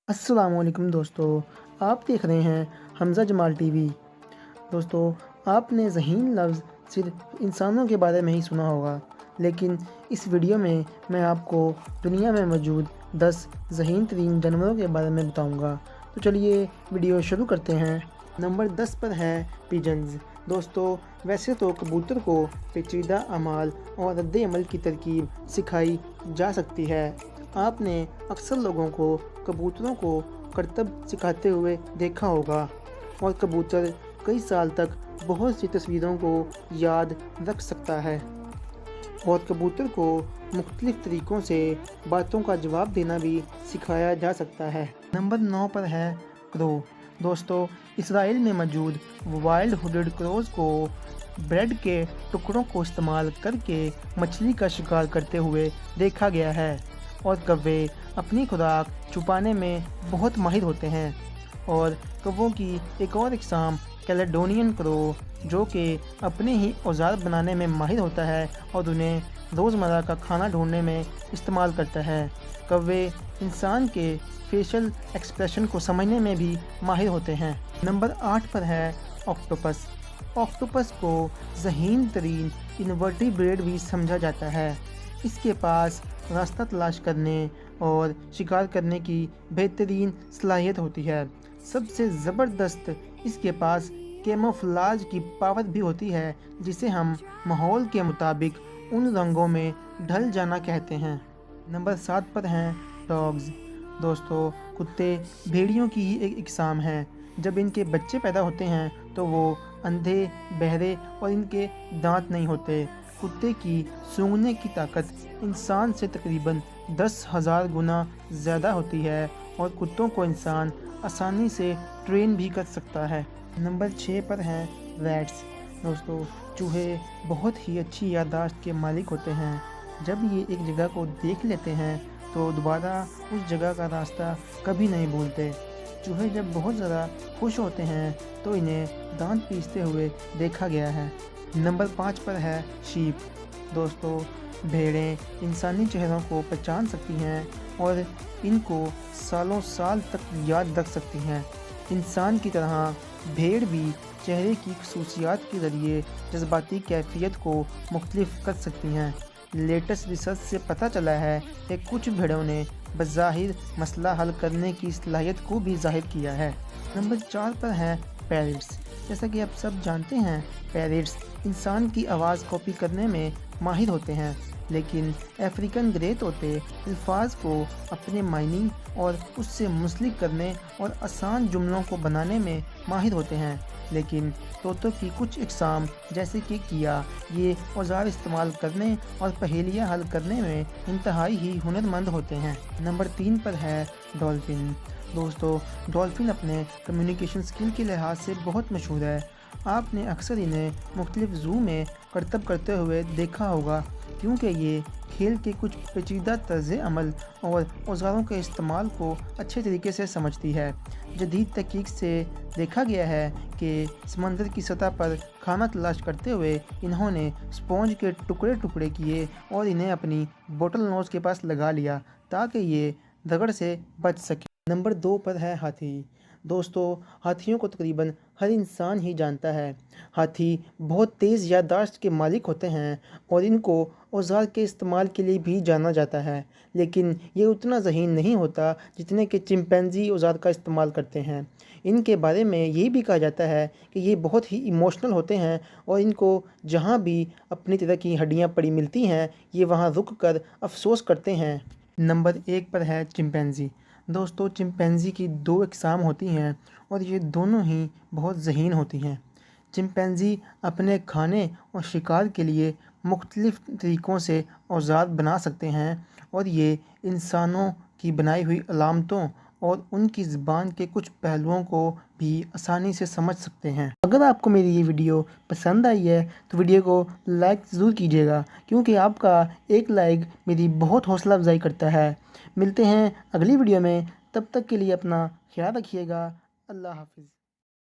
السلام علیکم دوستو، آپ دیکھ رہے ہیں حمزہ جمال ٹی وی۔ دوستو، آپ نے ذہین لفظ صرف انسانوں کے بارے میں ہی سنا ہوگا، لیکن اس ویڈیو میں میں آپ کو دنیا میں موجود 10 ذہین ترین جانوروں کے بارے میں بتاؤں گا۔ تو چلیے ویڈیو شروع کرتے ہیں۔ نمبر 10 پر ہے پیجنز۔ دوستو، ویسے تو کبوتر کو پیچیدہ اعمال اور رد عمل کی ترکیب سکھائی جا سکتی ہے۔ آپ نے اکثر لوگوں کو کبوتروں کو کرتب سکھاتے ہوئے دیکھا ہوگا، اور کبوتر کئی سال تک بہت سی تصویروں کو یاد رکھ سکتا ہے، اور کبوتر کو مختلف طریقوں سے باتوں کا جواب دینا بھی سکھایا جا سکتا ہے۔ نمبر 9 پر ہے کرو۔ دوستو، اسرائیل میں موجود وائلڈ ہوڈڈ کروز کو بریڈ کے ٹکڑوں کو استعمال کر کے مچھلی کا شکار کرتے ہوئے دیکھا گیا ہے، اور کوے اپنی خوراک چھپانے میں بہت ماہر ہوتے ہیں۔ اور کووں کی ایک اور اقسام کیلیڈونین کرو، جو کہ اپنے ہی اوزار بنانے میں ماہر ہوتا ہے اور انہیں روزمرہ کا کھانا ڈھونڈنے میں استعمال کرتا ہے۔ کوے انسان کے فیشل ایکسپریشن کو سمجھنے میں بھی ماہر ہوتے ہیں۔ نمبر 8 پر ہے آکٹوپس۔ آکٹوپس کو ذہین ترین انورٹیبریٹ بھی سمجھا جاتا ہے۔ اس کے پاس راستہ تلاش کرنے اور شکار کرنے کی بہترین صلاحیت ہوتی ہے۔ سب سے زبردست اس کے پاس کیموفلاج کی پاور بھی ہوتی ہے، جسے ہم ماحول کے مطابق ان رنگوں میں ڈھل جانا کہتے ہیں۔ نمبر 7 پر ہیں ڈاگز۔ دوستو، کتے بھیڑیوں کی ہی ایک اقسام ہے۔ جب ان کے بچے پیدا ہوتے ہیں تو وہ اندھے، بہرے اور ان کے دانت نہیں ہوتے۔ کتے کی سونگھنے کی طاقت انسان سے تقریباً 10,000 گنا زیادہ ہوتی ہے، اور کتوں کو انسان آسانی سے ٹرین بھی کر سکتا ہے۔ نمبر 6 پر ہیں ریٹس۔ دوستو، چوہے بہت ہی اچھی یادداشت کے مالک ہوتے ہیں۔ جب یہ ایک جگہ کو دیکھ لیتے ہیں تو دوبارہ اس جگہ کا راستہ کبھی نہیں بھولتے۔ چوہے جب بہت زیادہ خوش ہوتے ہیں تو انہیں دانت پیستے ہوئے دیکھا گیا ہے۔ نمبر 5 پر ہے شیپ۔ دوستو، بھیڑیں انسانی چہروں کو پہچان سکتی ہیں اور ان کو سالوں سال تک یاد رکھ سکتی ہیں۔ انسان کی طرح بھیڑ بھی چہرے کی خصوصیات کے ذریعے جذباتی کیفیت کو مختلف کر سکتی ہیں۔ لیٹسٹ ریسرچ سے پتہ چلا ہے کہ کچھ بھیڑوں نے بظاہر مسئلہ حل کرنے کی صلاحیت کو بھی ظاہر کیا ہے۔ نمبر 4 پر ہے پیرٹس۔ جیسا کہ آپ سب جانتے ہیں، پیرٹس انسان کی آواز کاپی کرنے میں ماہر ہوتے ہیں، لیکن افریقن گرے طوطے الفاظ کو اپنے معنی اور اس سے منسلک کرنے اور آسان جملوں کو بنانے میں ماہر ہوتے ہیں۔ لیکن طوطوں کی کچھ اقسام جیسے کہ کیا، یہ اوزار استعمال کرنے اور پہیلیاں حل کرنے میں انتہائی ہی ہنرمند ہوتے ہیں۔ نمبر 3 پر ہے ڈولفن۔ دوستو، ڈولفن اپنے کمیونیکیشن سکل کے لحاظ سے بہت مشہور ہے۔ آپ نے اکثر انہیں مختلف زو میں کرتب کرتے ہوئے دیکھا ہوگا، کیونکہ یہ کھیل کے کچھ پیچیدہ طرز عمل اور اوزاروں کے استعمال کو اچھے طریقے سے سمجھتی ہے۔ جدید تحقیق سے دیکھا گیا ہے کہ سمندر کی سطح پر کھانا تلاش کرتے ہوئے انہوں نے اسپونج کے ٹکڑے ٹکڑے کیے اور انہیں اپنی بوٹل نوز کے پاس لگا لیا تاکہ یہ رگڑ سے بچ سکے۔ نمبر 2 پر ہے ہاتھی۔ دوستو، ہاتھیوں کو تقریباً ہر انسان ہی جانتا ہے۔ ہاتھی بہت تیز یادداشت کے مالک ہوتے ہیں اور ان کو اوزار کے استعمال کے لیے بھی جانا جاتا ہے، لیکن یہ اتنا ذہین نہیں ہوتا جتنے کہ چمپینزی اوزار کا استعمال کرتے ہیں۔ ان کے بارے میں یہ بھی کہا جاتا ہے کہ یہ بہت ہی ایموشنل ہوتے ہیں، اور ان کو جہاں بھی اپنی طرح کی ہڈیاں پڑی ملتی ہیں یہ وہاں رک کر افسوس کرتے ہیں۔ نمبر 1 پر ہے چمپینزی۔ دوستو، چمپینزی کی 2 اقسام ہوتی ہیں اور یہ دونوں ہی بہت ذہین ہوتی ہیں۔ چمپینزی اپنے کھانے اور شکار کے لیے مختلف طریقوں سے اوزار بنا سکتے ہیں، اور یہ انسانوں کی بنائی ہوئی علامتوں اور ان کی زبان کے کچھ پہلوؤں کو بھی آسانی سے سمجھ سکتے ہیں۔ اگر آپ کو میری یہ ویڈیو پسند آئی ہے تو ویڈیو کو لائک ضرور کیجیے گا، کیونکہ آپ کا ایک لائک میری بہت حوصلہ افزائی کرتا ہے۔ ملتے ہیں اگلی ویڈیو میں، تب تک کے لیے اپنا خیال رکھیے گا۔ اللہ حافظ۔